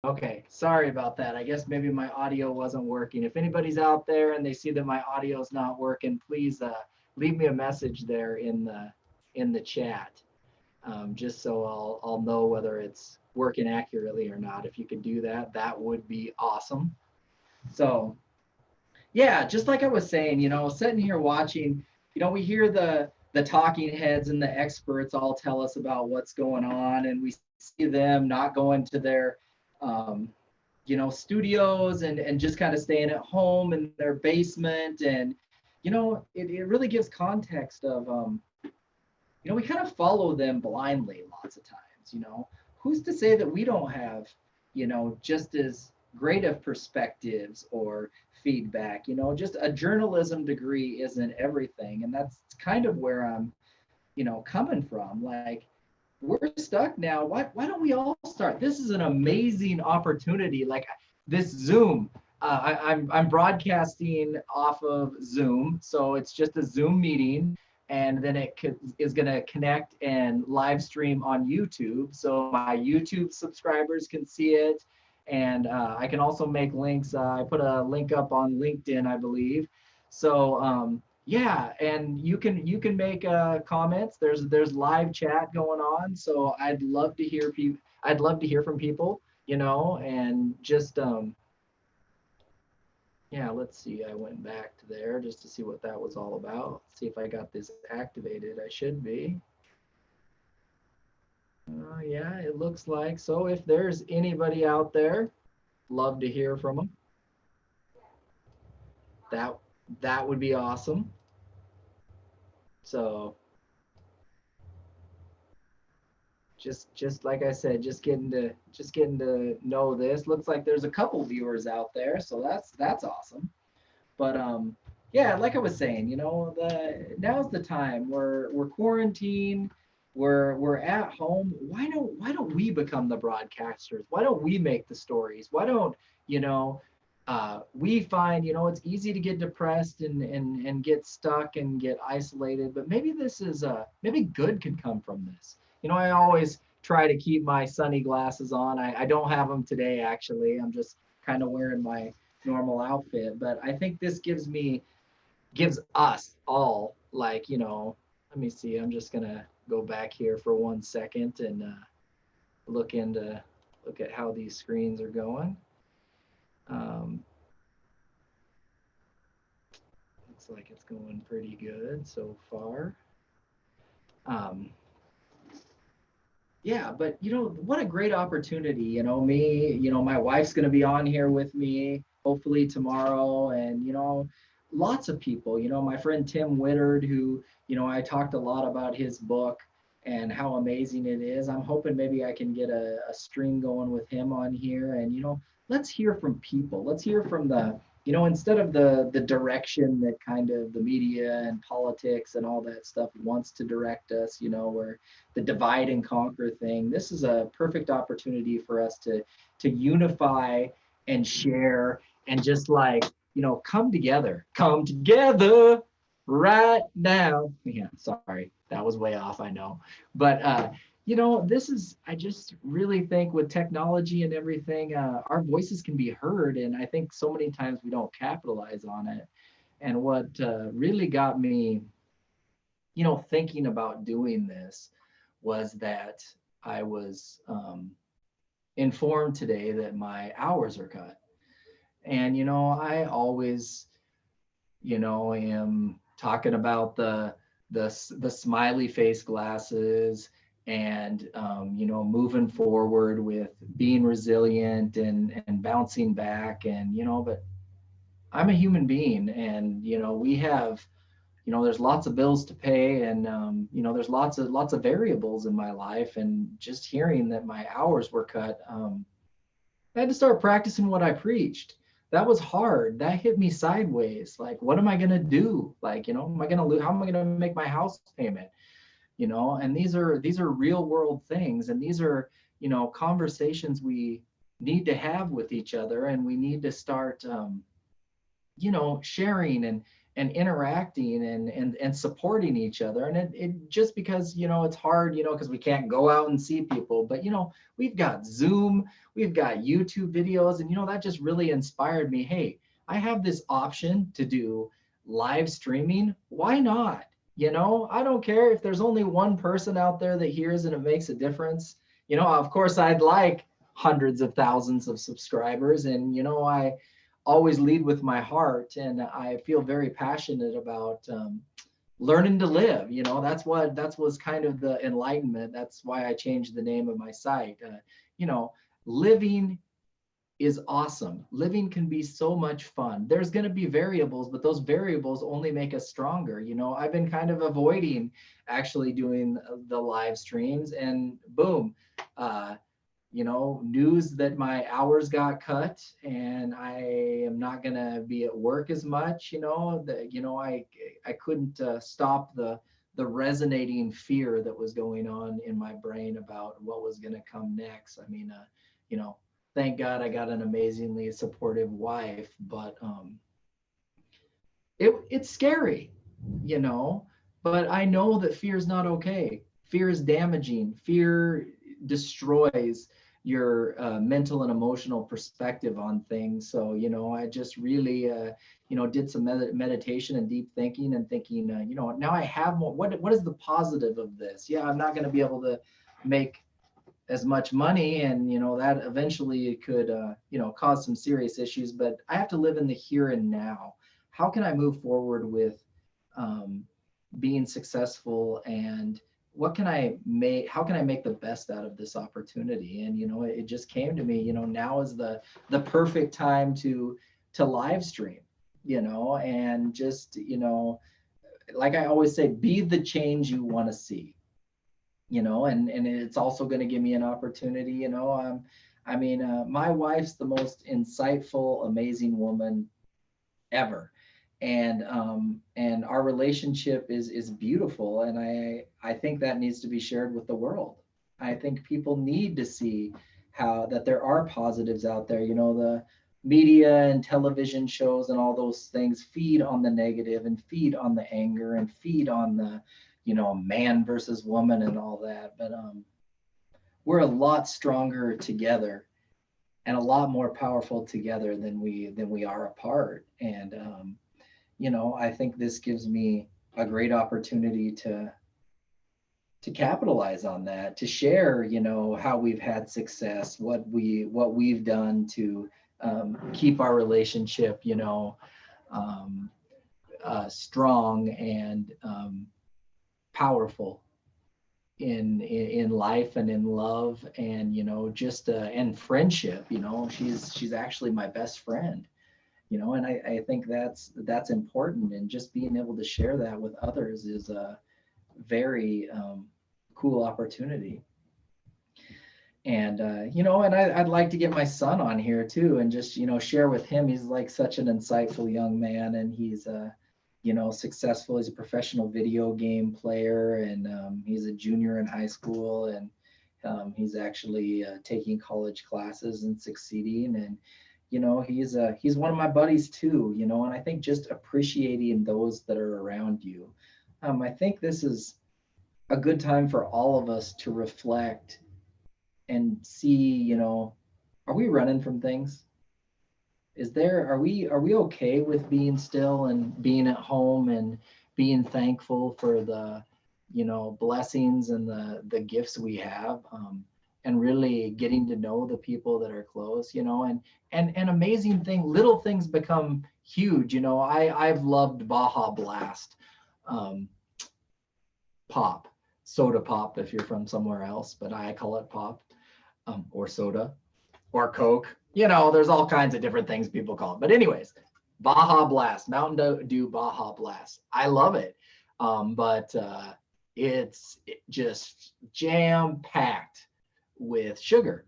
Okay, sorry about that. I guess maybe my audio wasn't working. If anybody's out there and they see that my audio is not working, please leave me a message there in the chat, just so I'll know whether it's working accurately or not. If you could do that, that would be awesome. So yeah, just like I was saying, sitting here watching, we hear the talking heads and the experts all tell us about what's going on, and we see them not going to their um, studios and just kind of staying at home in their basement. And, it really gives context of, we kind of follow them blindly lots of times. Who's to say that we don't have, just as great of perspectives or feedback? Just a journalism degree isn't everything. And that's kind of where I'm, coming from. Like, we're stuck now. Why don't we all start? This is an amazing opportunity. Like this Zoom, I'm broadcasting off of Zoom, so it's just a Zoom meeting, and then is going to connect and live stream on YouTube, so my YouTube subscribers can see it, and I can also make links. I put a link up on LinkedIn, I believe. So yeah, and you can make comments. There's live chat going on, so I'd love to hear people. I'd love to hear from people, and just yeah, let's see. I went back to there just to see what that was all about. See if I got this activated. I should be. Yeah, it looks like so. If there's anybody out there, love to hear from them. That that would be awesome. So just like I said, just getting to know this. Looks like there's a couple viewers out there, so that's awesome. But yeah, like I was saying, now's the time. We're quarantined, we're at home. Why don't we become the broadcasters? Why don't we make the stories? Why don't, we find, it's easy to get depressed and get stuck and get isolated, but maybe this is maybe good could come from this. I always try to keep my sunny glasses on. I don't have them today, actually. I'm just kind of wearing my normal outfit, but I think this gives us all, like, let me see. I'm just gonna go back here for 1 second and look at how these screens are going. Looks like it's going pretty good so far. Yeah, but what a great opportunity. My wife's going to be on here with me hopefully tomorrow, and lots of people. My friend Tim Wittard, who I talked a lot about his book and how amazing it is. I'm hoping maybe I can get a stream going with him on here, and let's hear from people. Let's hear from the instead of the direction that kind of the media and politics and all that stuff wants to direct us, where the divide and conquer thing. This is a perfect opportunity for us to unify and share and just like, come together right now. Yeah, sorry, that was way off, I know. But this is, I just really think with technology and everything, our voices can be heard. And I think so many times we don't capitalize on it. And what really got me, thinking about doing this was that I was informed today that my hours are cut. And, I always, am talking about the smiley face glasses and moving forward with being resilient and bouncing back, and but I'm a human being, and we have there's lots of bills to pay, and there's lots of variables in my life. And just hearing that my hours were cut, I had to start practicing what I preached. That was hard. That hit me sideways. Like, what am I gonna do? Like, am I gonna lose? How am I gonna make my house payment? And these are real world things, and these are conversations we need to have with each other, and we need to start sharing and interacting and supporting each other. And it just because, it's hard, because we can't go out and see people, but, we've got Zoom, we've got YouTube videos, and, that just really inspired me. Hey, I have this option to do live streaming. Why not? I don't care if there's only one person out there that hears and it makes a difference. Of course, I'd like hundreds of thousands of subscribers. And, I always lead with my heart. And I feel very passionate about learning to live. That was kind of the enlightenment. That's why I changed the name of my site. Living is awesome. Living can be so much fun. There's going to be variables, but those variables only make us stronger. I've been kind of avoiding actually doing the live streams, and boom, news that my hours got cut and I am not going to be at work as much, I couldn't stop the resonating fear that was going on in my brain about what was going to come next. I mean, thank God I got an amazingly supportive wife, but it's scary, but I know that fear is not okay. Fear is damaging. Fear destroys your mental and emotional perspective on things. So, I just really, did some meditation and deep thinking and thinking, now I have more, what is the positive of this? Yeah, I'm not going to be able to make as much money, and that eventually could cause some serious issues, but I have to live in the here and now. How can I move forward with being successful, and how can I make the best out of this opportunity? And it just came to me, now is the perfect time to live stream, and just like I always say, be the change you want to see. And it's also going to give me an opportunity. My wife's the most insightful, amazing woman ever. And our relationship is beautiful. And I think that needs to be shared with the world. I think people need to see that there are positives out there. The media and television shows and all those things feed on the negative and feed on the anger and feed on the man versus woman and all that. But we're a lot stronger together and a lot more powerful together than we are apart. And I think this gives me a great opportunity to capitalize on that, to share how we've had success, what we've done to keep our relationship strong and powerful in life and in love, and just and friendship. She's actually my best friend, and I think that's important, and just being able to share that with others is a very cool opportunity. And and I'd like to get my son on here too, and just share with him. He's like such an insightful young man, and he's successful. He's a professional video game player, and he's a junior in high school, and he's actually taking college classes and succeeding. And he's one of my buddies too. And I think just appreciating those that are around you. I think this is a good time for all of us to reflect and see. Are we running from things? Are we okay with being still and being at home and being thankful for the blessings and the gifts we have, and really getting to know the people that are close, and an amazing thing, little things become huge. I've loved Baja Blast pop, soda pop if you're from somewhere else, but I call it pop, or soda or Coke. There's all kinds of different things people call it. But anyways, Baja Blast, Mountain Dew Baja Blast. I love it. But it's just jam-packed with sugar.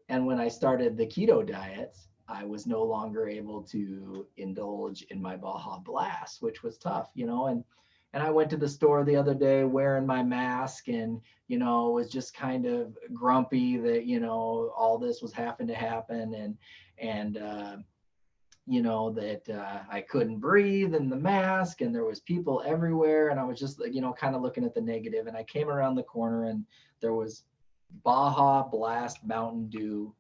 And when I started the keto diet, I was no longer able to indulge in my Baja Blast, which was tough, and I went to the store the other day wearing my mask, and, was just kind of grumpy that, all this was having to happen. And that I couldn't breathe in the mask and there was people everywhere. And I was just, kind of looking at the negative. And I came around the corner and there was Baja Blast Mountain Dew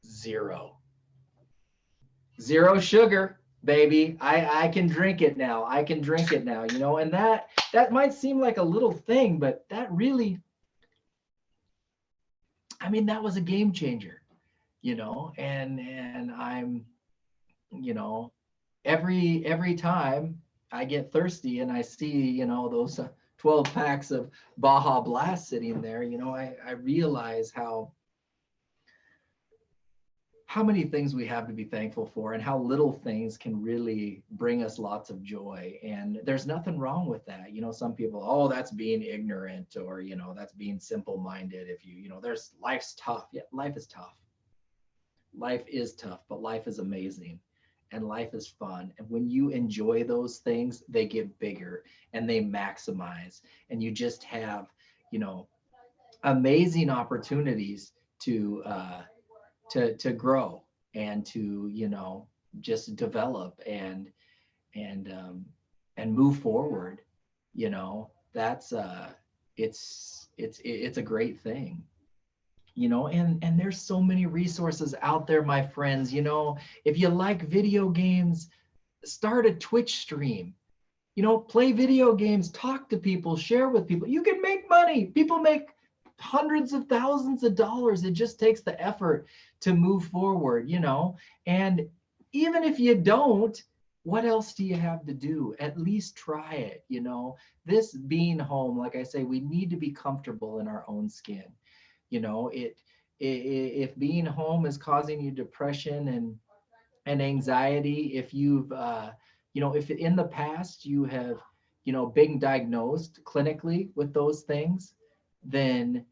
Zero. Zero sugar, baby. I can drink it now. I can drink it now, and that might seem like a little thing, but that really, that was a game changer, and I'm, you know, every time I get thirsty and I see, those 12 packs of Baja Blast sitting there, I realize how many things we have to be thankful for and how little things can really bring us lots of joy. And there's nothing wrong with that. Some people, oh, that's being ignorant, or, that's being simple minded. If there's, life's tough. Yeah, life is tough. Life is tough, but life is amazing and life is fun. And when you enjoy those things, they get bigger and they maximize. And you just have, amazing opportunities to grow and to just develop and move forward. That's it's a great thing. And there's so many resources out there, my friends. If you like video games, start a Twitch stream. Play video games, talk to people, share with people. You can make money. People make hundreds of thousands of dollars. It just takes the effort to move forward, and even if you don't, what else do you have to do? At least try it. This being home, like I say, we need to be comfortable in our own skin. If being home is causing you depression and anxiety, if you've if in the past you have been diagnosed clinically with those things, then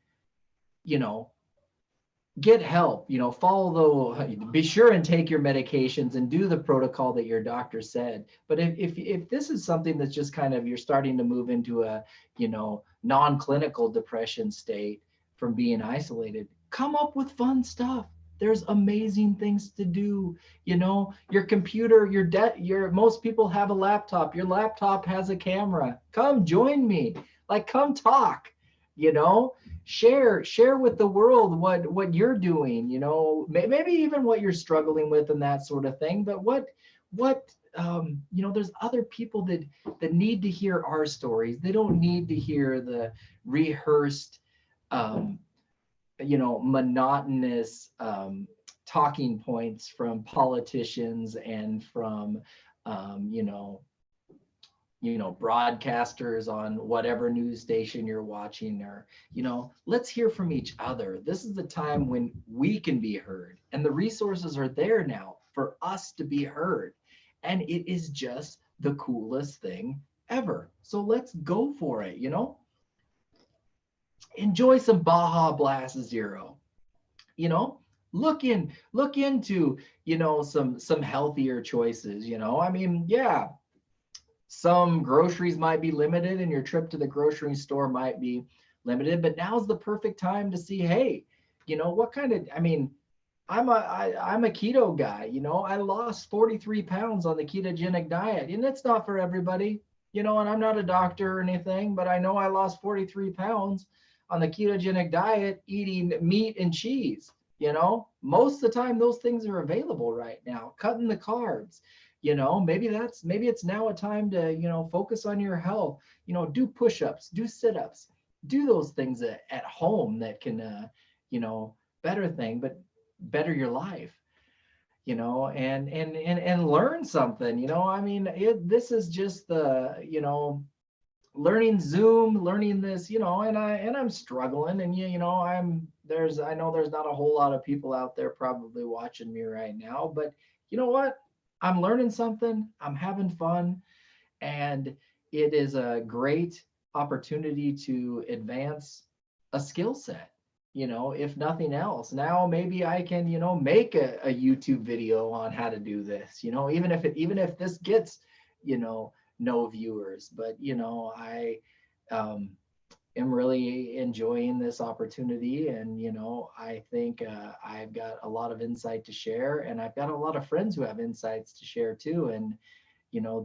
get help. Be sure and take your medications and do the protocol that your doctor said. But if this is something that's just kind of, you're starting to move into a non-clinical depression state from being isolated, come up with fun stuff. There's amazing things to do. Your computer, most people have a laptop. Your laptop has a camera. Come join me. Come talk. Share with the world what you're doing. Maybe even what you're struggling with and that sort of thing. But what there's other people that need to hear our stories. They don't need to hear the rehearsed monotonous talking points from politicians and from broadcasters on whatever news station you're watching, or let's hear from each other. This is the time when we can be heard, and the resources are there now for us to be heard, and it is just the coolest thing ever. So let's go for it. Enjoy some Baja Blast Zero. Look into some healthier choices. Yeah, some groceries might be limited and your trip to the grocery store might be limited, but now's the perfect time to see, hey, what kind of, I'm a keto guy. I lost 43 pounds on the ketogenic diet, and it's not for everybody, and I'm not a doctor or anything, but I know I lost 43 pounds on the ketogenic diet eating meat and cheese. Most of the time those things are available right now. Cutting the carbs, maybe it's now a time to focus on your health. Do push-ups, do sit-ups, do those things at home that can better your life, and learn something. This is just the learning Zoom, learning this, and I'm struggling, and I know there's not a whole lot of people out there probably watching me right now, but you know what? I'm learning something, I'm having fun, and it is a great opportunity to advance a skill set, if nothing else. Now maybe I can, make a YouTube video on how to do this, even if this gets, no viewers, but am really enjoying this opportunity. And, I think I've got a lot of insight to share, and I've got a lot of friends who have insights to share too. And,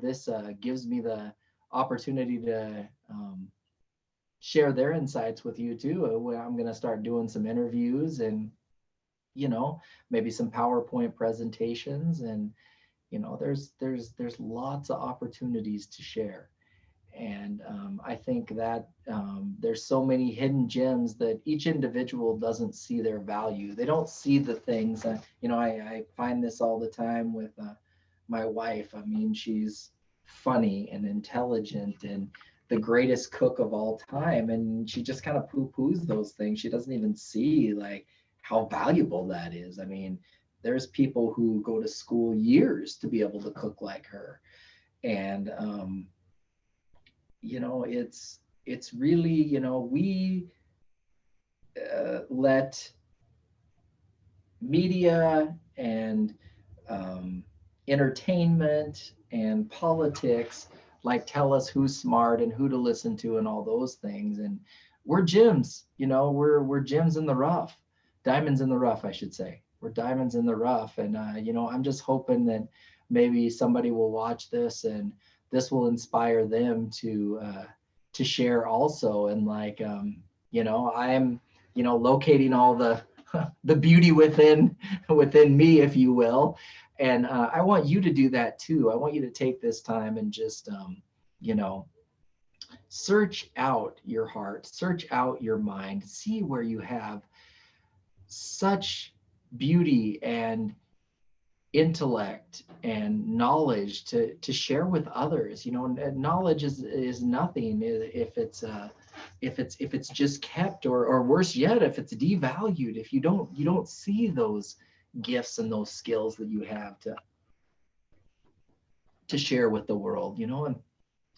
this gives me the opportunity to share their insights with you too. I'm going to start doing some interviews and, maybe some PowerPoint presentations. And, there's lots of opportunities to share. And I think that there's so many hidden gems that each individual doesn't see their value. They don't see the things. I find this all the time with my wife. I mean, she's funny and intelligent and the greatest cook of all time. And she just kind of poo-poos those things. She doesn't even see like how valuable that is. I mean, there's people who go to school years to be able to cook like her. And it's really, we let media and entertainment and politics like tell us who's smart and who to listen to and all those things. And we're gems, we're gems in the rough, diamonds in the rough, I should say. We're diamonds in the rough. And I'm just hoping that maybe somebody will watch this and this will inspire them to share also. And like I'm locating all the the beauty within me, if you will. And I want you to do that too. I want you to take this time and just search out your heart, search out your mind, see where you have such beauty and intellect and knowledge to share with others. Knowledge is nothing if it's just kept, or worse yet, if it's devalued, if you don't see those gifts and those skills that you have to share with the world.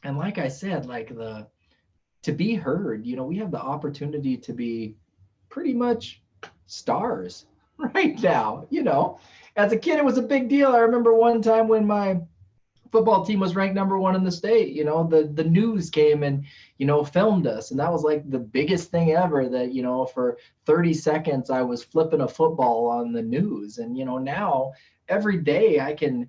And like I said, like to be heard, we have the opportunity to be pretty much stars right now. As a kid, it was a big deal. I remember one time when my football team was ranked #1 in the state, the news came and, filmed us. And that was like the biggest thing ever, that, for 30 seconds, I was flipping a football on the news. And, now every day I can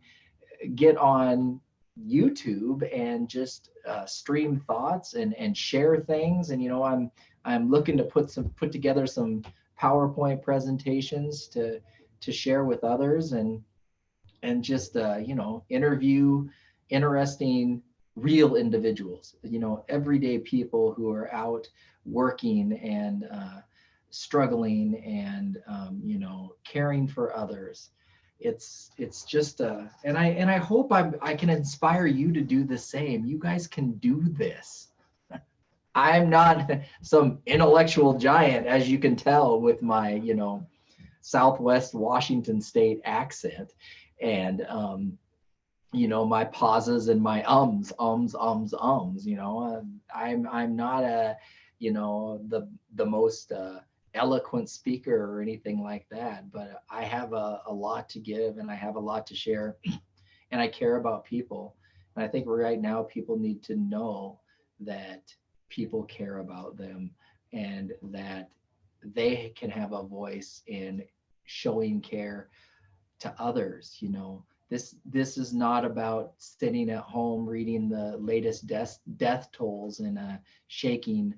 get on YouTube and just stream thoughts and share things. And, I'm looking to put together some PowerPoint presentations to share with others, and just interview interesting real individuals, everyday people who are out working and struggling and caring for others. It's just and I hope I can inspire you to do the same. You guys can do this. I'm not some intellectual giant, as you can tell with my Southwest Washington State accent, and my pauses and my ums. I'm not the most eloquent speaker or anything like that, but I have a lot to give, and I have a lot to share, and I care about people. And I think right now people need to know that people care about them, and that they can have a voice in showing care to others. This is not about sitting at home reading the latest death tolls and shaking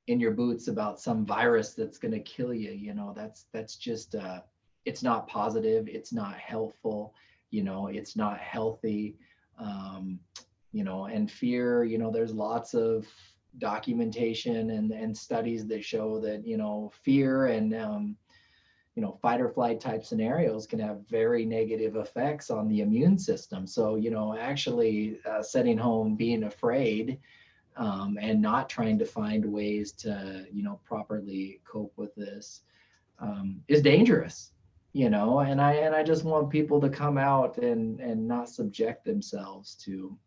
in your boots about some virus that's going to kill you. That's just it's not positive, it's not helpful, it's not healthy. And fear, there's lots of documentation and studies that show that fear and fight or flight type scenarios can have very negative effects on the immune system. So actually sitting home being afraid and not trying to find ways to properly cope with this is dangerous. And I just want people to come out and not subject themselves to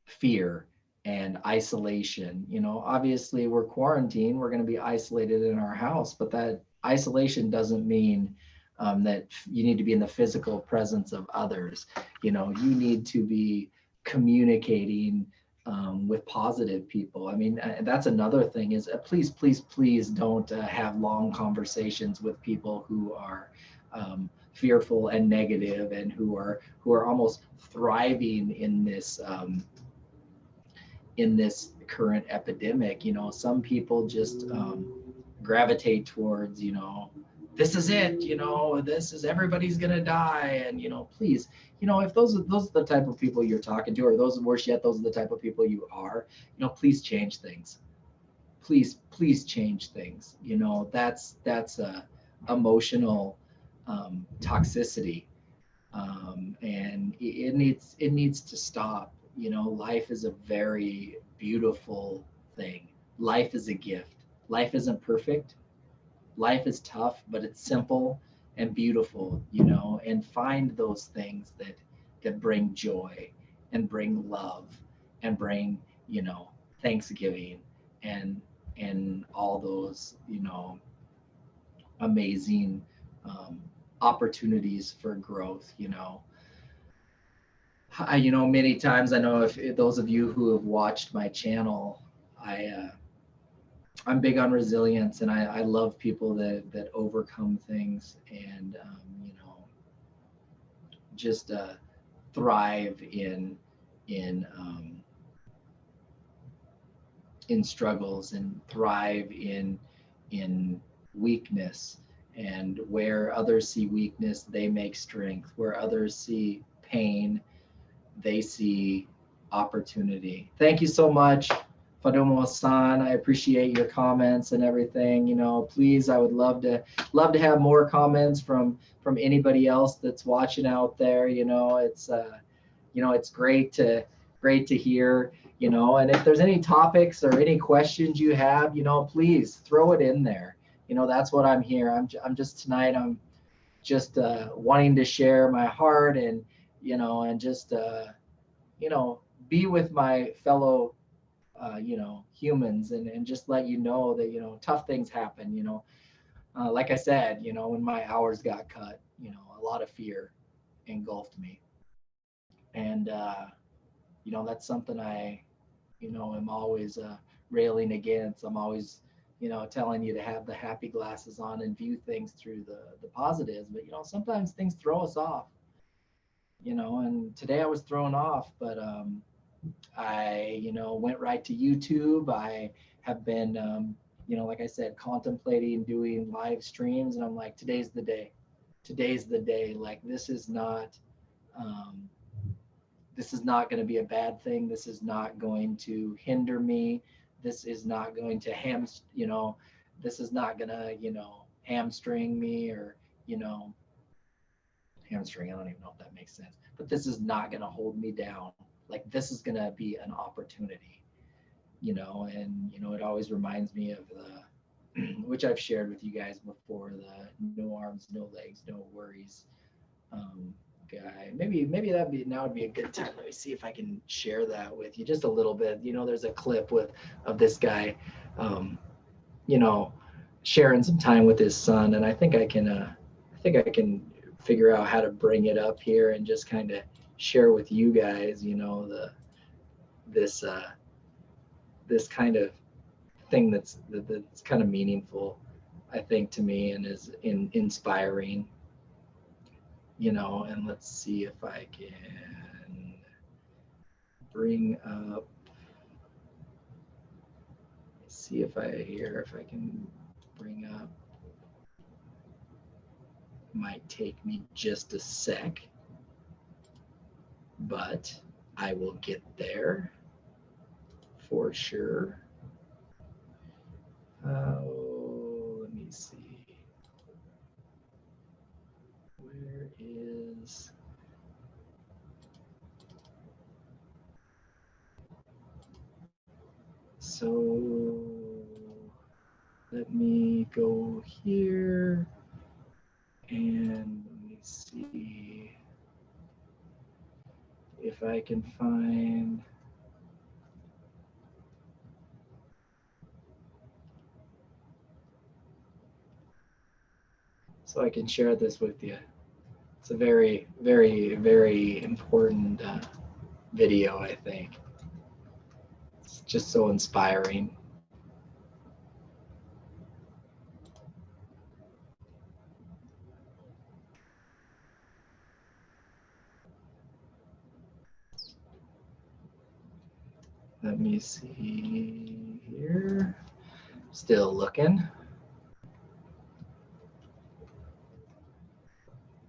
fear and isolation. Obviously we're quarantined, we're going to be isolated in our house, but that isolation doesn't mean that you need to be in the physical presence of others. You need to be communicating with positive people. I mean, that's another thing is please, please, please don't have long conversations with people who are fearful and negative and who are almost thriving in this current epidemic. You know, some people just gravitate towards, you know, this is it, you know, this is everybody's gonna die, and you know, please, you know, if those are the type of people you're talking to, or those worse yet, those are the type of people you are, you know, please change things. Please change things. You know, that's a emotional toxicity, and it needs to stop. You know, life is a very beautiful thing. Life is a gift. Life isn't perfect. Life is tough, but it's simple and beautiful, you know, and find those things that bring joy and bring love and bring, you know, thanksgiving and all those, you know, amazing opportunities for growth, you know. You know, many times I know if those of you who have watched my channel, I'm big on resilience, and I love people that overcome things and you know, just thrive in um, in struggles and thrive in weakness. And where others see weakness, they make strength. Where others see pain, they see opportunity. Thank you so much, Fadumo-san. I appreciate your comments and everything. You know, please, I would love to have more comments from anybody else that's watching out there. You know, it's great to hear. You know, and if there's any topics or any questions you have, you know, please throw it in there. You know, that's what I'm here. I'm just tonight. I'm just wanting to share my heart and you know, and just you know, be with my fellow, you know, humans, and just let you know that, you know, tough things happen, you know. Like I said, you know, when my hours got cut, you know, a lot of fear engulfed me. And, you know, that's something I, you know, am always railing against. I'm always, you know, telling you to have the happy glasses on and view things through the positives. But, you know, sometimes things throw us off, you know, and today I was thrown off, but I, you know, went right to YouTube. I have been, you know, like I said, contemplating doing live streams, and I'm like, today's the day. Today's the day. Like um, this is not going to be a bad thing. This is not going to hinder me. This is not going to you know, this is not going to, you know, hamstring me or, you know, hamstring. I don't even know if that makes sense, but this is not going to hold me down. Like this is going to be an opportunity, you know, and, you know, it always reminds me of the, which I've shared with you guys before, the no arms, no legs, no worries guy. Maybe that'd be, now would be a good time. Let me see if I can share that with you just a little bit. You know, there's a clip of this guy, um, you know, sharing some time with his son, and I think I can figure out how to bring it up here and just kind of share with you guys, you know, this this kind of thing that's kind of meaningful, I think, to me, and is inspiring, you know. And let's see if I can bring up, see if I can bring up, might take me just a sec, but I will get there for sure. Let me see. Where is? So let me go here and let me see if I can find. So I can share this with you. It's a very, very, very important video, I think. It's just so inspiring. Let me see here. Still looking.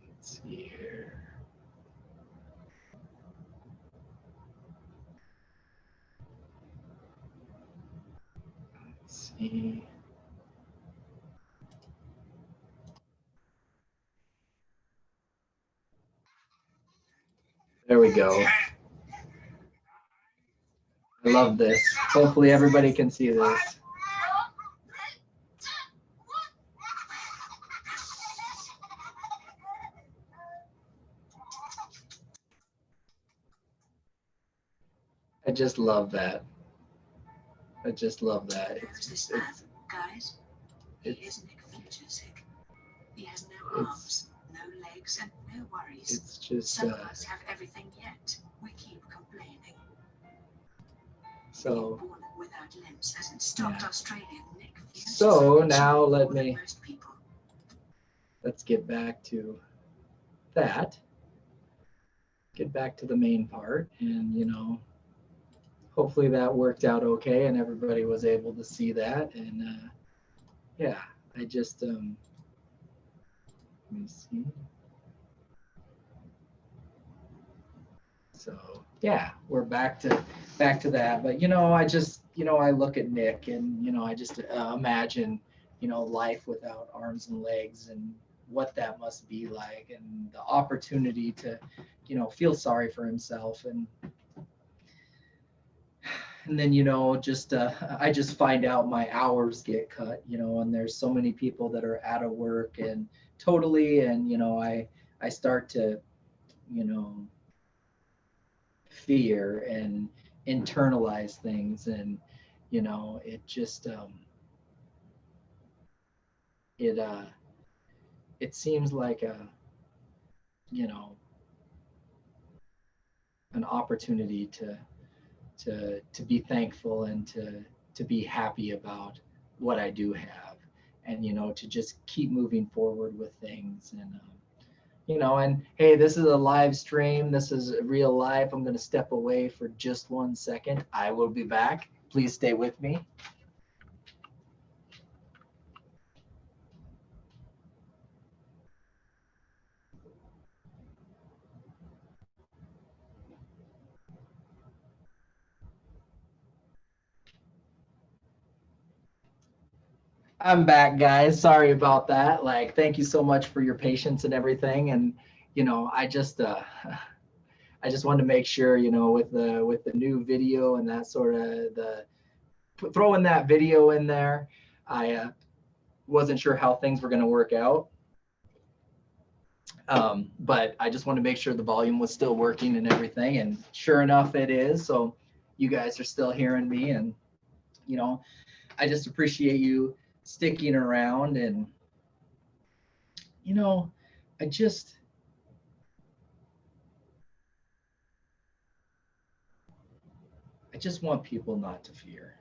Let's see here. Let's see. There we go. I love this. Hopefully everybody can see this. I just love that. I just love that. Guys, he is Nick Vujicic. He has no arms, no legs, and no worries. It's just. Some of us have everything yet. We keep complaining. So. Being born without limbs hasn't stopped Australian Nick Vujicic. So now let's get back to that. Get back to the main part, and hopefully that worked out okay and everybody was able to see that. And yeah, I just let me see. So yeah, we're back to that. But I just I look at Nick, and I just imagine life without arms and legs, and what that must be like, and the opportunity to feel sorry for himself, and then just I just find out my hours get cut, and there's so many people that are out of work and totally, and I start to fear and internalize things, and it just it seems like an opportunity to be thankful, and to be happy about what I do have, and to just keep moving forward with things. And and hey, this is a live stream, this is real life. I'm going to step away for just 1 second. I will be back. Please stay with me. I'm back, guys. Sorry about that. Like, thank you so much for your patience and everything. And I just I just wanted to make sure, with the new video and that sort of throwing that video in there, I wasn't sure how things were going to work out. But I just want to make sure the volume was still working and everything. And sure enough, it is. So you guys are still hearing me, and I just appreciate you sticking around. And I just want people not to fear.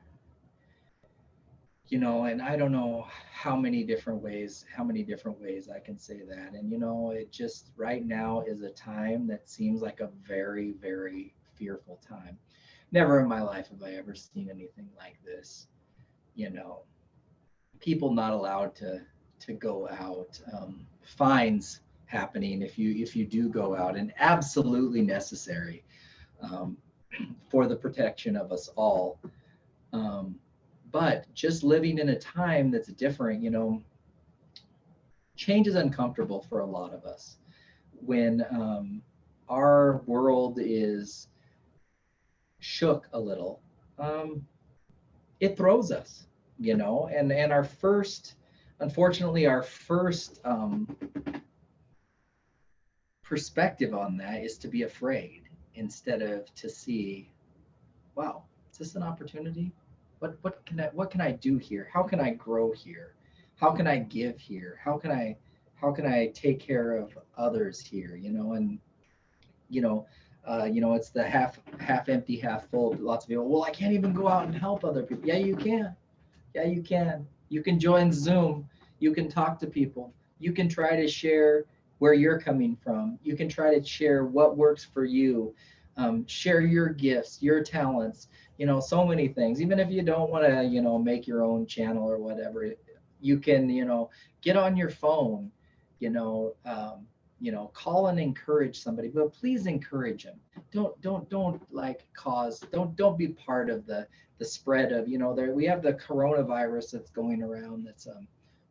And I don't know how many different ways I can say that. And it just right now is a time that seems like a very, very fearful time. Never in my life have I ever seen anything like this. People not allowed to go out, fines happening if you do go out, and absolutely necessary for the protection of us all. But just living in a time that's different, change is uncomfortable for a lot of us. When our world is shook a little, it throws us, and our first, unfortunately, our first perspective on that is to be afraid, instead of to see, wow, is this an opportunity? What can I do here? How can I grow here? How can I give here? How can I take care of others here? And You know, it's the half empty, half full. Lots of people, well, I can't even go out and help other people. Yeah, you can. Yeah, you can. You can join Zoom. You can talk to people. You can try to share where you're coming from. You can try to share what works for you. Share your gifts, your talents, you know, so many things. Even if you don't want to, you know, make your own channel or whatever, you can, you know, get on your phone, you know, call and encourage somebody, but please encourage them. Don't like cause, don't be part of the spread of, you know, there we have the coronavirus that's going around that's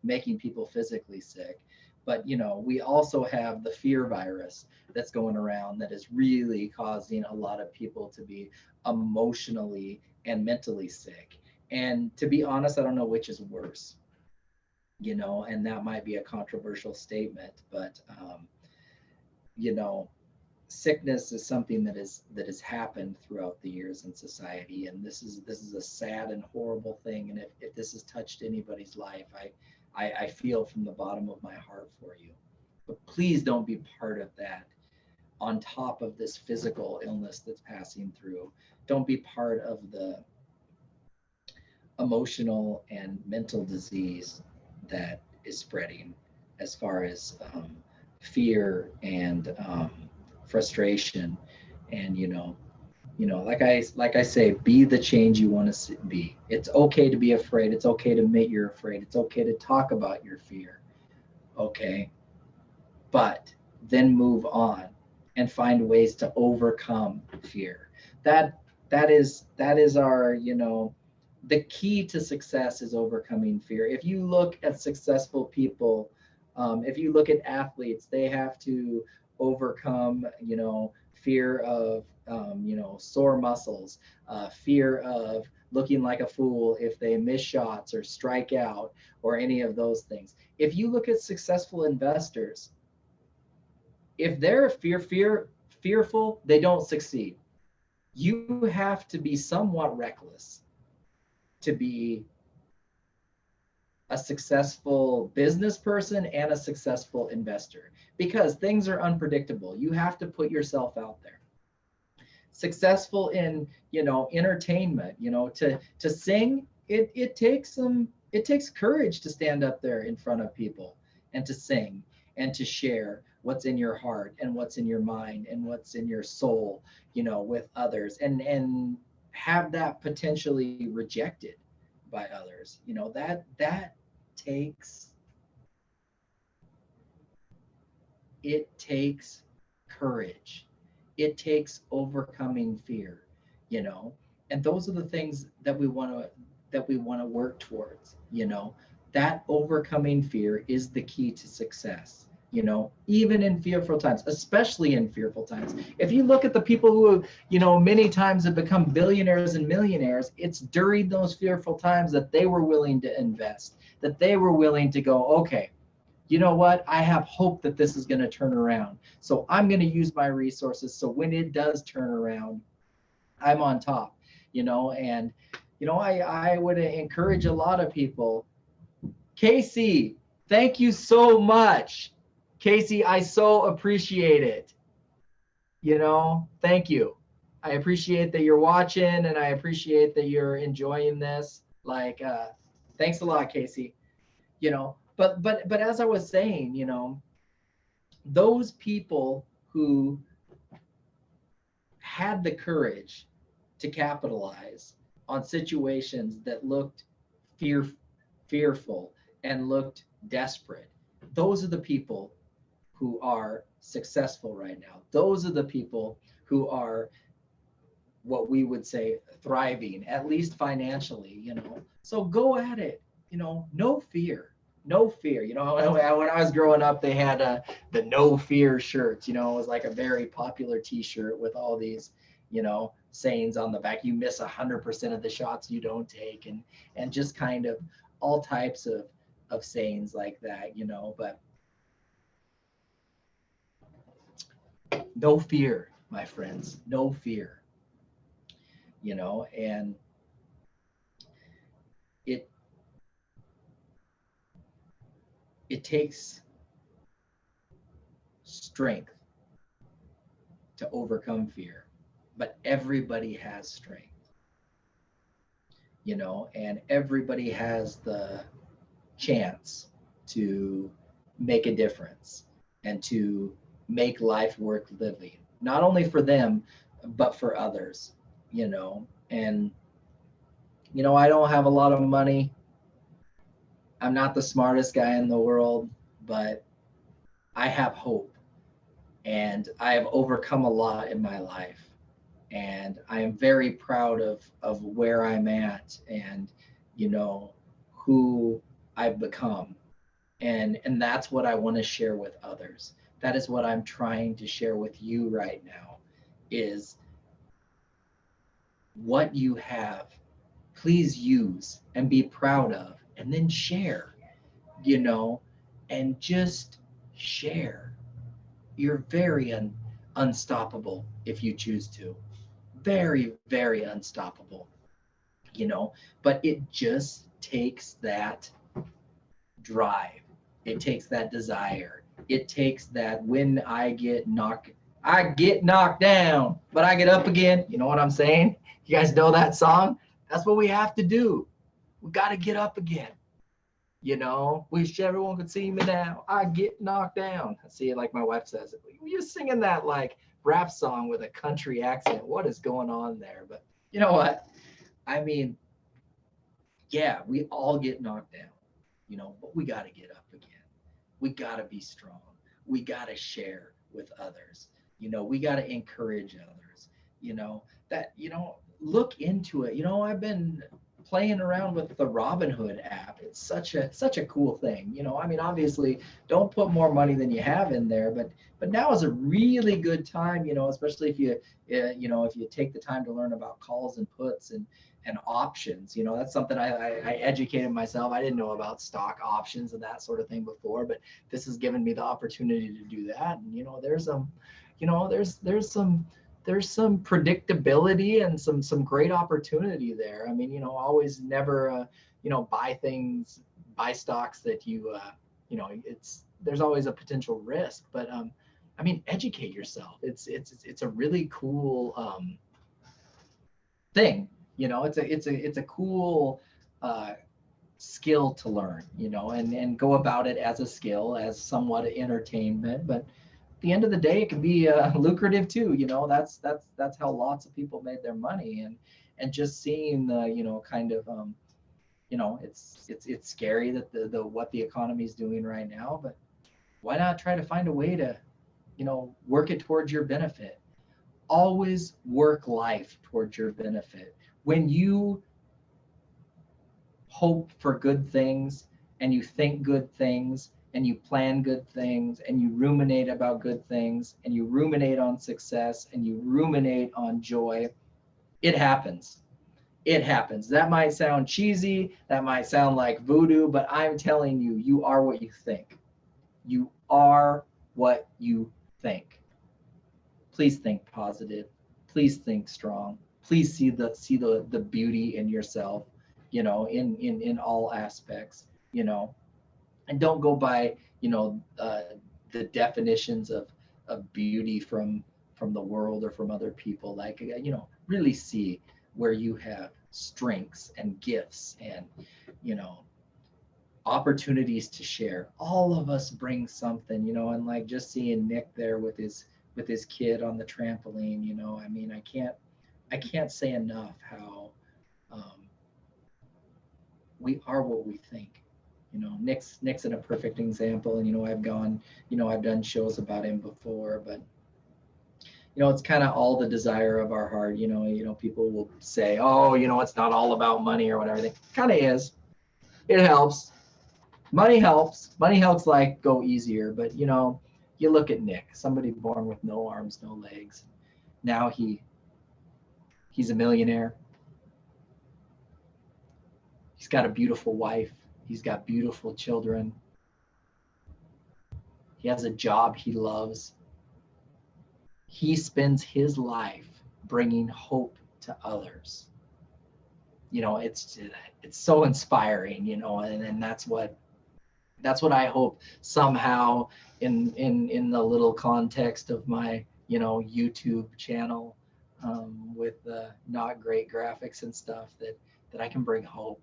making people physically sick, but you know, we also have the fear virus that's going around that is really causing a lot of people to be emotionally and mentally sick. And to be honest, I don't know which is worse, you know, and that might be a controversial statement, but you know, sickness is something that has happened throughout the years in society, and this is a sad and horrible thing. And if this has touched anybody's life, I feel from the bottom of my heart for you. But please don't be part of that on top of this physical illness that's passing through. Don't be part of the emotional and mental disease that is spreading, as far as fear and frustration. And like I say, be the change you want to be. It's okay to be afraid. It's okay to admit you're afraid. It's okay to talk about your fear. Okay, but then move on and find ways to overcome fear. That is our, you know, the key to success is overcoming fear. If you look at successful people, if you look at athletes, they have to overcome, you know, fear of, you know, sore muscles, fear of looking like a fool if they miss shots or strike out or any of those things. If you look at successful investors, if they're fearful, they don't succeed. You have to be somewhat reckless to be a successful business person and a successful investor, because things are unpredictable. You have to put yourself out there. Successful in, you know, entertainment, you know, to sing, it takes courage to stand up there in front of people and to sing and to share what's in your heart and what's in your mind and what's in your soul, you know, with others, and have that potentially rejected by others. You know, that takes, it takes courage. It takes overcoming fear, you know. And those are the things that we want to work towards, you know. That overcoming fear is the key to success, you know, even in fearful times, especially in fearful times. If you look at the people who, you know, many times have become billionaires and millionaires, it's during those fearful times that they were willing to invest, that they were willing to go, okay, you know what? I have hope that this is going to turn around. So I'm going to use my resources. So when it does turn around, I'm on top, you know. And, you know, I would encourage a lot of people. Casey, thank you so much. Casey, I so appreciate it. You know, thank you. I appreciate that you're watching, and I appreciate that you're enjoying this. Like, thanks a lot, Casey. You know, but as I was saying, you know, those people who had the courage to capitalize on situations that looked fear, fearful and looked desperate, those are the people who are successful right now. Those are the people who are what we would say thriving, at least financially, you know. So go at it, you know, no fear. No fear. You know, when I was growing up, they had the no fear shirts. You know, it was like a very popular T-shirt with all these, you know, sayings on the back. You miss 100% of the shots you don't take, and just kind of all types of sayings like that. You know, but no fear, my friends. No fear. You know, and it it takes strength to overcome fear, but everybody has strength, and everybody has the chance to make a difference and to make life worth living, not only for them, but for others, and, I don't have a lot of money. I'm not the smartest guy in the world, but I have hope, and I have overcome a lot in my life. And I am very proud of where I'm at, and, who I've become. And that's what I want to share with others. That is what I'm trying to share with you right now, is what you have, please use and be proud of, and then share, and just share. You're very unstoppable if you choose to. Very, very unstoppable, but it just takes that drive. It takes that desire. It takes that when I get knocked down, but I get up again. You know what I'm saying? You guys know that song? That's what we have to do. We got to get up again. Wish everyone could see me now. I get knocked down. I see it like my wife says it. You're singing that like rap song with a country accent. What is going on there? But you know what? I mean, yeah, we all get knocked down, but we got to get up again. We got to be strong. We got to share with others. We got to encourage others, that, look into it. I've been playing around with the Robinhood app. It's such a cool thing. I mean, obviously don't put more money than you have in there, but now is a really good time, especially if you take the time to learn about calls and puts and options. That's something I educated myself. I didn't know about stock options and that sort of thing before, but this has given me the opportunity to do that. And there's some predictability and some great opportunity there. I mean, always never buy stocks that there's always a potential risk, but I mean, educate yourself. It's a really cool thing. It's a cool skill to learn, and go about it as a skill, as somewhat of entertainment, but at the end of the day, it can be lucrative too. That's how lots of people made their money, and just seeing the kind of it's scary that the what the economy is doing right now, but why not try to find a way to work it towards your benefit. Always work life towards your benefit. When you hope for good things, and you think good things, and you plan good things, and you ruminate about good things, and you ruminate on success, and you ruminate on joy, it happens. It happens. That might sound cheesy, that might sound like voodoo, but I'm telling you, you are what you think. You are what you think. Please think positive. Please think strong. Please see the beauty in yourself, in all aspects, and don't go by, the definitions of beauty from the world or from other people. Like, really see where you have strengths and gifts and, opportunities to share. All of us bring something, and like just seeing Nick there with his kid on the trampoline, I mean, I can't say enough how we are what we think. Nick's a perfect example, and I've done shows about him before, but it's kind of all the desire of our heart. People will say, oh, it's not all about money or whatever. It kind of is. It helps. Money helps. Money helps like go easier, but you look at Nick, somebody born with no arms, no legs. Now he's a millionaire. He's got a beautiful wife. He's got beautiful children. He has a job he loves. He spends his life bringing hope to others. It's so inspiring, and that's what I hope somehow in the little context of my YouTube channel with not great graphics and stuff that I can bring hope.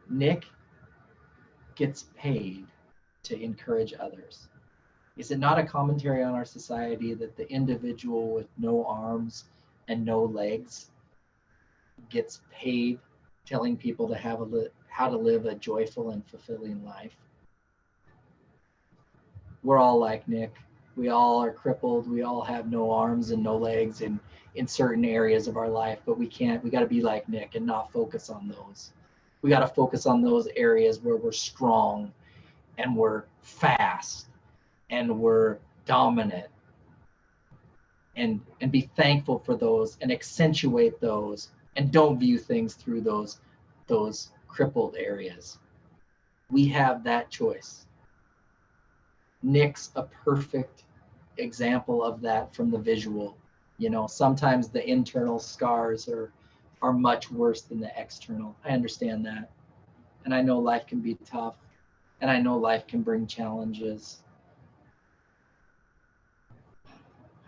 Nick gets paid to encourage others. Is it not a commentary on our society that the individual with no arms and no legs gets paid telling people to how to live a joyful and fulfilling life? We're all like Nick. We all are crippled. We all have no arms and no legs in certain areas of our life, but we got to be like Nick and not focus on those. We got to focus on those areas where we're strong and we're fast and we're dominant, and be thankful for those and accentuate those, and don't view things through those crippled areas. We have that choice. Nick's a perfect example of that from the visual. Sometimes the internal scars are much worse than the external. I understand that. And I know life can be tough. And I know life can bring challenges.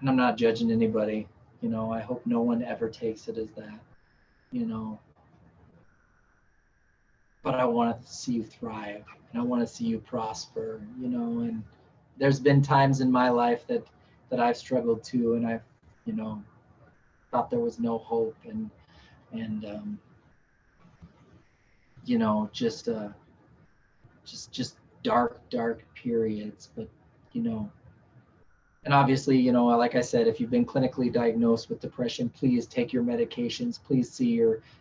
And I'm not judging anybody. I hope no one ever takes it as that. But I want to see you thrive, and I want to see you prosper, and there's been times in my life that I've struggled too, and I've, thought there was no hope, and just dark periods. But and obviously, like I said, if you've been clinically diagnosed with depression, please take your medications. Please see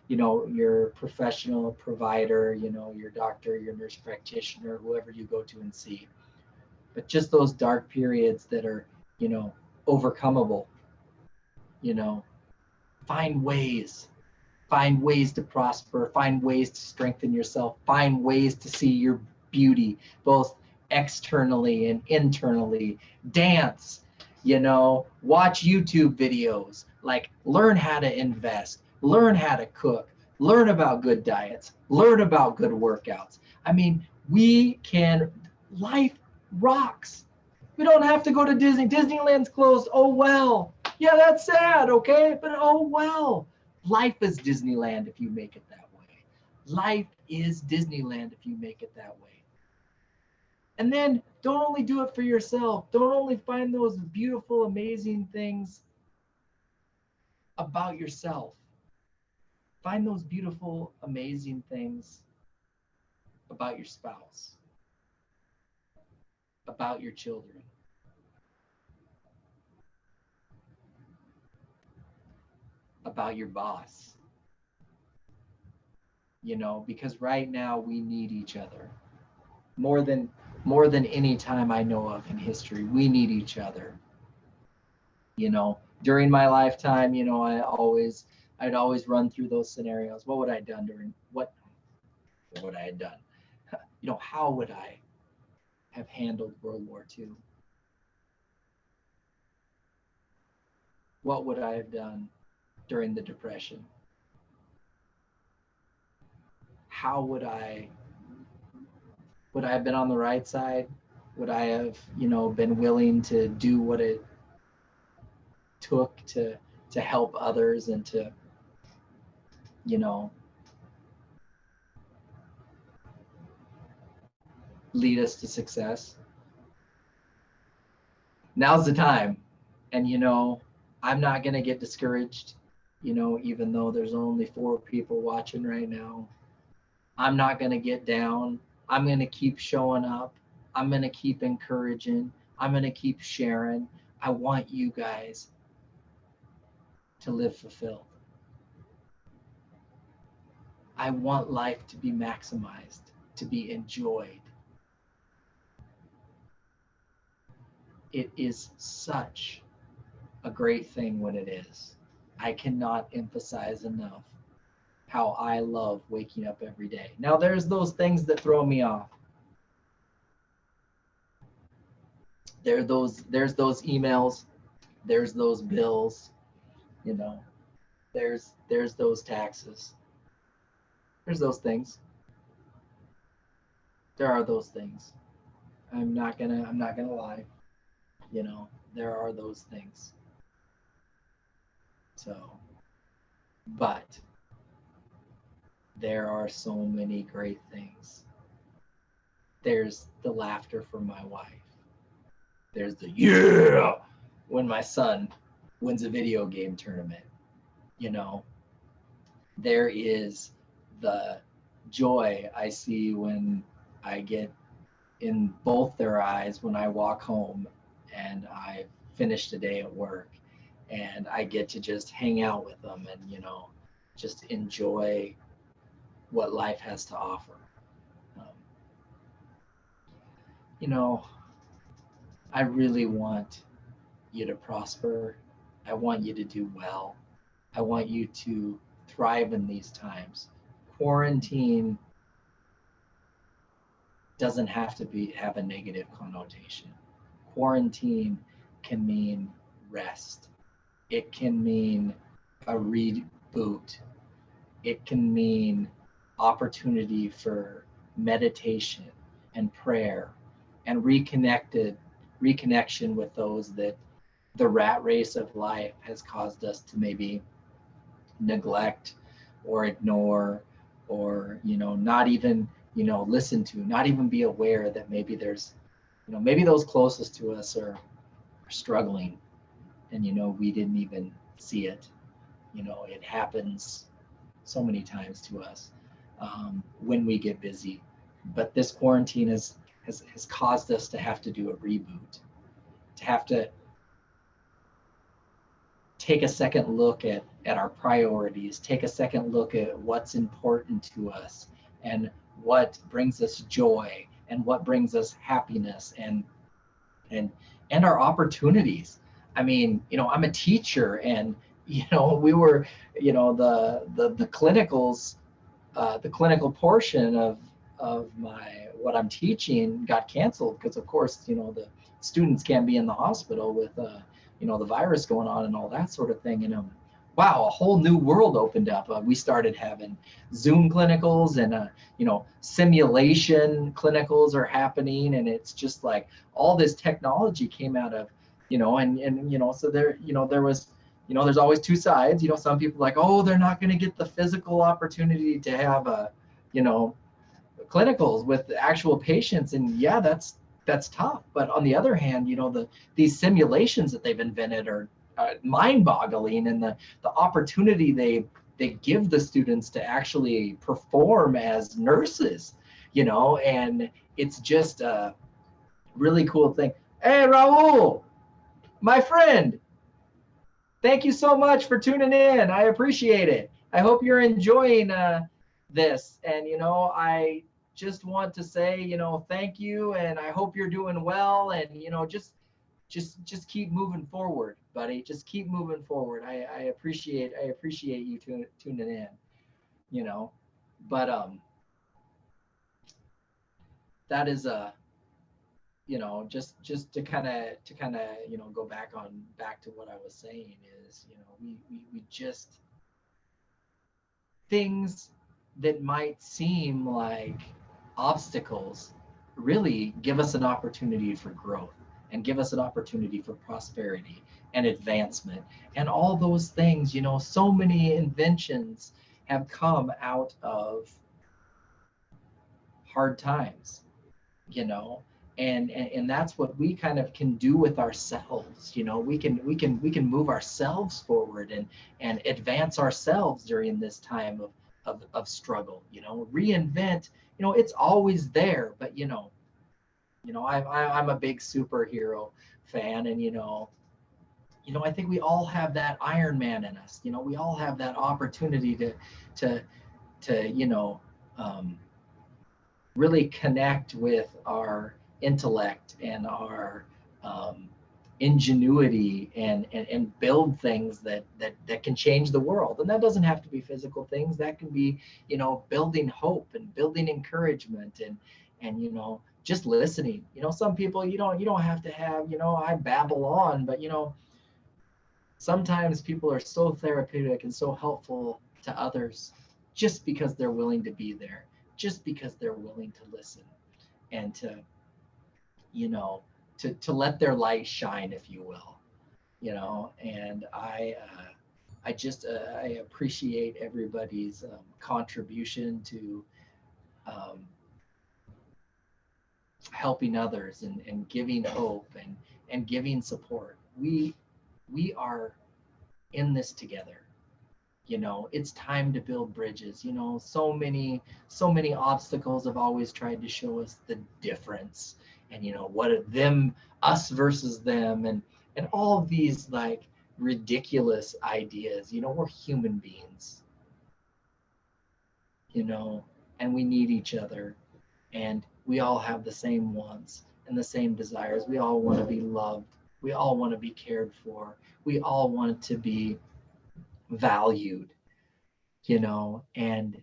your professional provider, your doctor, your nurse practitioner, whoever you go to and see. But just those dark periods that are, overcomable, find ways to prosper, find ways to strengthen yourself, find ways to see your beauty, both externally and internally. Dance, watch YouTube videos, like learn how to invest, learn how to cook, learn about good diets, learn about good workouts. I mean, life rocks. We don't have to go to Disney. Disneyland's closed. Oh, well. Yeah, that's sad, okay? But oh, well. Life is Disneyland if you make it that way. Life is Disneyland if you make it that way. And then don't only do it for yourself. Don't only find those beautiful, amazing things about yourself. Find those beautiful, amazing things about your spouse, about your children, about your boss. Because right now we need each other more than any time I know of in history. We need each other. During my lifetime, I'd always run through those scenarios. What would I have done what would I have done? How would I have handled World War II? What would I have done during the Depression? How would I have been on the right side? Would I have, been willing to do what it took to help others and to, lead us to success? Now's the time. And, I'm not going to get discouraged, even though there's only 4 people watching right now. I'm not going to get down. I'm going to keep showing up. I'm going to keep encouraging. I'm going to keep sharing. I want you guys to live fulfilled. I want life to be maximized, to be enjoyed. It is such a great thing when it is. I cannot emphasize enough how I love waking up every day. Now, there's those things that throw me off. There's those emails, there's those bills, there's those taxes. There's those things. There are those things. I'm not gonna lie. You know, there are those things. So, but there are so many great things. There's the laughter from my wife. There's the yeah when my son wins a video game tournament. You know, there is the joy I see when I get in both their eyes when I walk home and I finished a day at work and I get to just hang out with them and, you know, just enjoy what life has to offer. Um, you know, I really want you to prosper. I want you to do well. I want you to thrive in these times. Quarantine doesn't have to have a negative connotation. Quarantine can mean rest. It can mean a reboot. It can mean opportunity for meditation and prayer and reconnection with those that the rat race of life has caused us to maybe neglect or ignore, or, you know, not even, you know, listen to, not even be aware that maybe there's, you know, maybe those closest to us are struggling, and, you know, we didn't even see it. You know, it happens so many times to us when we get busy. But this quarantine has caused us to have to do a reboot, to have to take a second look at our priorities, take a second look at what's important to us and what brings us joy and what brings us happiness and and our opportunities. I mean, you know, I'm a teacher, and, you know, we were, you know, the clinicals, the clinical portion of my what I'm teaching got canceled because, of course, you know, the students can't be in the hospital with you know, the virus going on and all that sort of thing. And wow, a whole new world opened up. We started having Zoom clinicals, and you know, simulation clinicals are happening, and it's just like all this technology came out of, you know, and you know, so there, you know, there was, you know, there's always two sides. You know, some people like, oh, they're not going to get the physical opportunity to have a, you know, clinicals with actual patients, and yeah, that's tough. But on the other hand, you know, these simulations that they've invented are mind-boggling, and the opportunity they give the students to actually perform as nurses, you know, and it's just a really cool thing. Hey, Raul, my friend, thank you so much for tuning in. I appreciate it. I hope you're enjoying this. And, you know, I just want to say, you know, thank you. And I hope you're doing well. And, you know, just keep moving forward, buddy. Just keep moving forward. I appreciate you tuning in, you know, but that is you know, just to kind of you know, go back to what I was saying is, you know, we just, things that might seem like obstacles really give us an opportunity for growth and give us an opportunity for prosperity and advancement and all those things. You know, so many inventions have come out of hard times, you know, and that's what we kind of can do with ourselves. You know, we can move ourselves forward and advance ourselves during this time of struggle. You know, reinvent, you know, it's always there, but you know, I'm a big superhero fan, and I think we all have that Iron Man in us. You know, we all have that opportunity to um, really connect with our intellect and our ingenuity and build things that can change the world. And that doesn't have to be physical things. That can be, you know, building hope and building encouragement and just listening. You know, some people you don't have to have, I babble on, but sometimes people are so therapeutic and so helpful to others just because they're willing to be there, just because they're willing to listen and to to let their light shine, if you will, you know. And I just I appreciate everybody's contribution to um, helping others and giving hope and giving support. We are in this together. You know, it's time to build bridges. You know, so many obstacles have always tried to show us the difference, and you know what are them, us versus them, and all of these like ridiculous ideas. You know, we're human beings, you know, and we need each other, and we all have the same wants and the same desires. We all want to be loved. We all want to be cared for. We all want to be valued, you know. And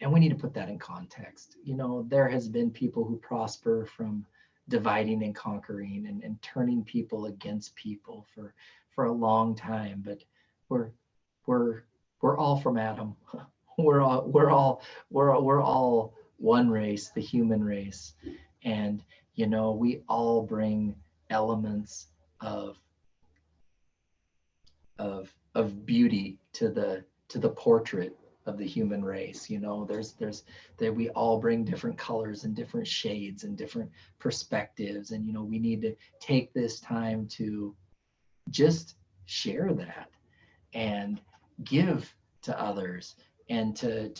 we need to put that in context. You know, there has been people who prosper from dividing and conquering and turning people against people for a long time, but we're we're we're all from Adam. We're all one race, the human race. And you know, we all bring elements of of beauty to the portrait of the human race. You know, there's that we all bring different colors and different shades and different perspectives, and you know, we need to take this time to just share that and give to others, and to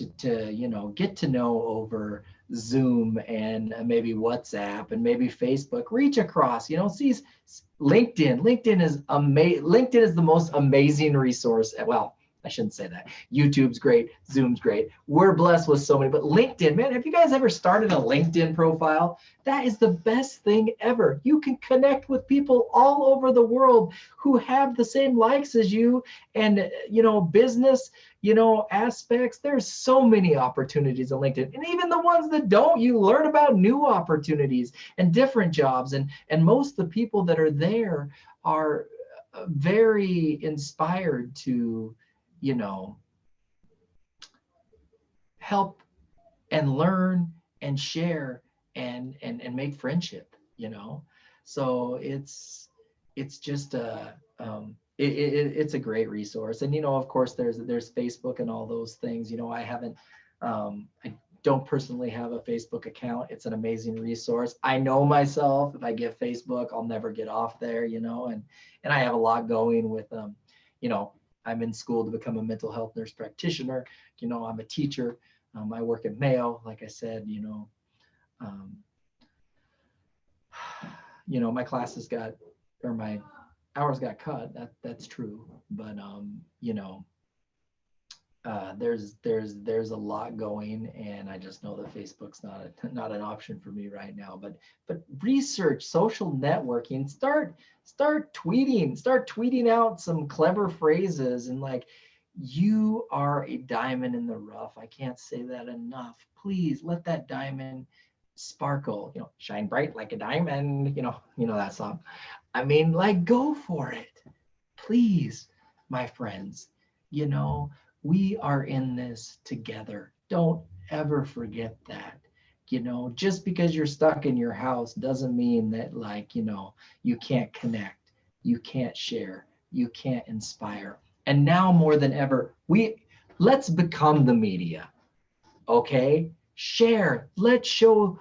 you know, get to know over Zoom and maybe WhatsApp and maybe Facebook, reach across, you know. See, LinkedIn is the most amazing resource. Well, I shouldn't say that. YouTube's great, Zoom's great. We're blessed with so many, but LinkedIn, man, have you guys ever started a LinkedIn profile? That is the best thing ever. You can connect with people all over the world who have the same likes as you, and you know, business, you know, aspects. There's so many opportunities on LinkedIn, and even the ones that don't, you learn about new opportunities and different jobs. And most of the people that are there are very inspired to, you know, help and learn and share and make friendship, you know. So it's just it's a great resource. And you know, of course, there's Facebook and all those things. You know, I don't personally have a Facebook account. It's an amazing resource. I know myself, if I get Facebook, I'll never get off there, you know. And I have a lot going with you know, I'm in school to become a mental health nurse practitioner. You know, I'm a teacher. I work at Mayo, like I said, you know. Um, you know, my classes got, or my hours got cut. That's true. But you know, there's a lot going, and I just know that Facebook's not an option for me right now. But research social networking. Start tweeting out some clever phrases, and like, you are a diamond in the rough. I can't say that enough. Please let that diamond sparkle. You know, shine bright like a diamond. You know that song. I mean, like, go for it, please, my friends. You know, we are in this together. Don't ever forget that. You know, just because you're stuck in your house doesn't mean that, like, you know, you can't connect, you can't share, you can't inspire. And now more than ever, let's become the media. Okay? Share. Let's show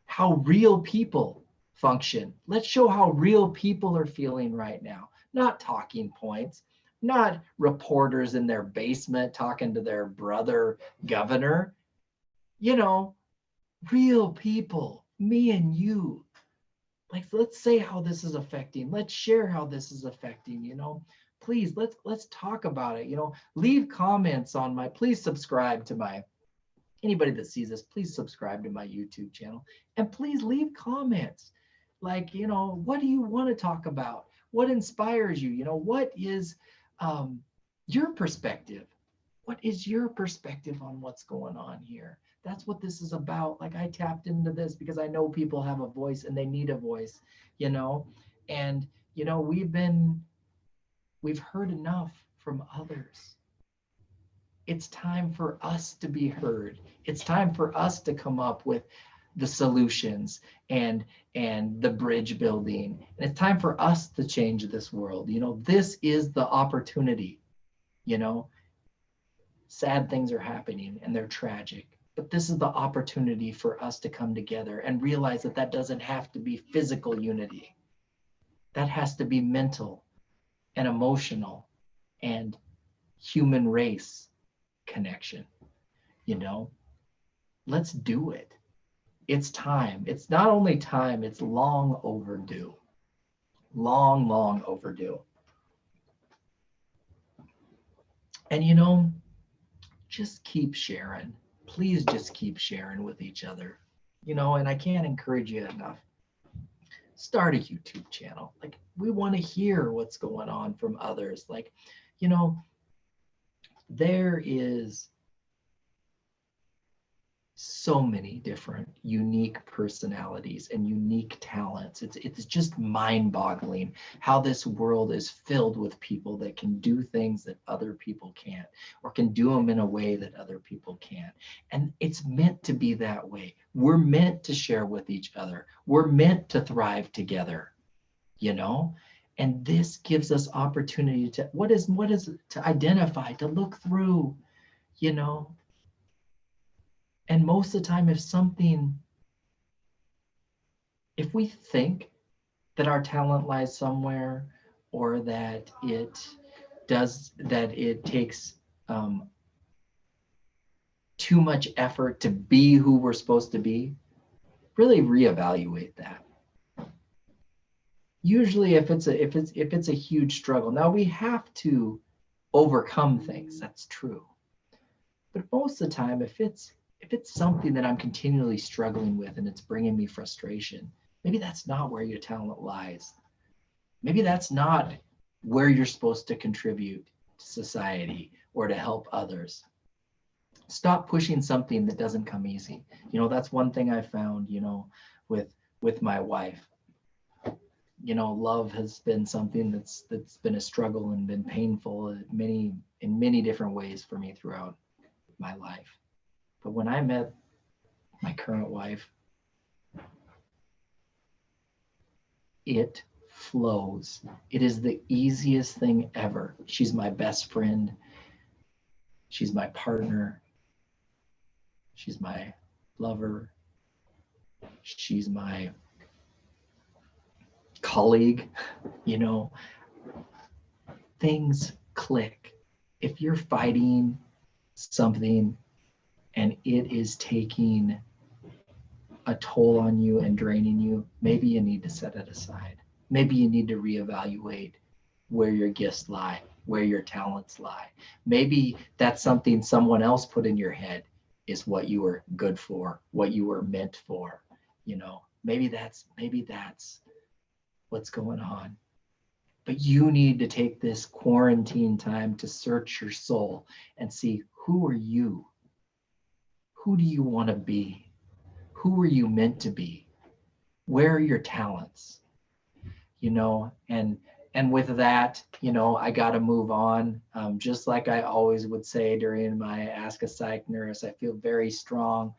how real people function. Let's show how real people are feeling right now. Not talking points, not reporters in their basement talking to their brother governor. You know, real people, me and you. Like, let's say how this is affecting. Let's share how this is affecting, you know. Please, let's talk about it. You know, leave comments on please subscribe to anybody that sees this, please subscribe to my YouTube channel, and please leave comments. Like, you know, what do you want to talk about? What inspires you? You know, what is your perspective? What is your perspective on what's going on here? That's what this is about. Like, I tapped into this because I know people have a voice and they need a voice, you know. And you know, we've heard enough from others. It's time for us to be heard. It's time for us to come up with the solutions and the bridge building. And it's time for us to change this world. This is the opportunity. Sad things are happening and they're tragic, but this is the opportunity for us to come together and realize that that doesn't have to be physical unity. That has to be mental and emotional and human race connection. Let's do it. It's time. It's not only time, it's long overdue. Long, long overdue. And just keep sharing. Please just keep sharing with each other. And I can't encourage you enough. Start a YouTube channel. Like, we want to hear what's going on from others. Like, there is so many different unique personalities and unique talents. It's just mind-boggling how this world is filled with people that can do things that other people can't, or can do them in a way that other people can't. And it's meant to be that way. We're meant to share with each other. We're meant to thrive together, and this gives us opportunity to what is to identify, to look through, And most of the time, if we think that our talent lies somewhere, or that it takes too much effort to be who we're supposed to be, really reevaluate that. Usually if it's a huge struggle, now we have to overcome things, that's true. But most of the time, if it's something that I'm continually struggling with and it's bringing me frustration, maybe that's not where your talent lies. Maybe that's not where you're supposed to contribute to society or to help others. Stop pushing something that doesn't come easy. That's one thing I found, with my wife. Love has been something that's been a struggle and been painful in many different ways for me throughout my life. But when I met my current wife, it flows. It is the easiest thing ever. She's my best friend. She's my partner. She's my lover. She's my colleague. Things click. If you're fighting something and it is taking a toll on you and draining you, maybe you need to set it aside. Maybe you need to reevaluate where your gifts lie, where your talents lie. Maybe that's something someone else put in your head is what you were good for, what you were meant for. Maybe that's what's going on. But you need to take this quarantine time to search your soul and see, who are you? Who do you want to be? Who are you meant to be? Where are your talents? And with that, I got to move on. Just like I always would say during my Ask a Psych Nurse, I feel very strong.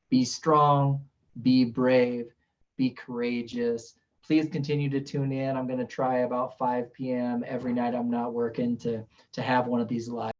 Be strong, be brave, be courageous. Please continue to tune in. I'm going to try about 5 p.m. every night I'm not working to have one of these live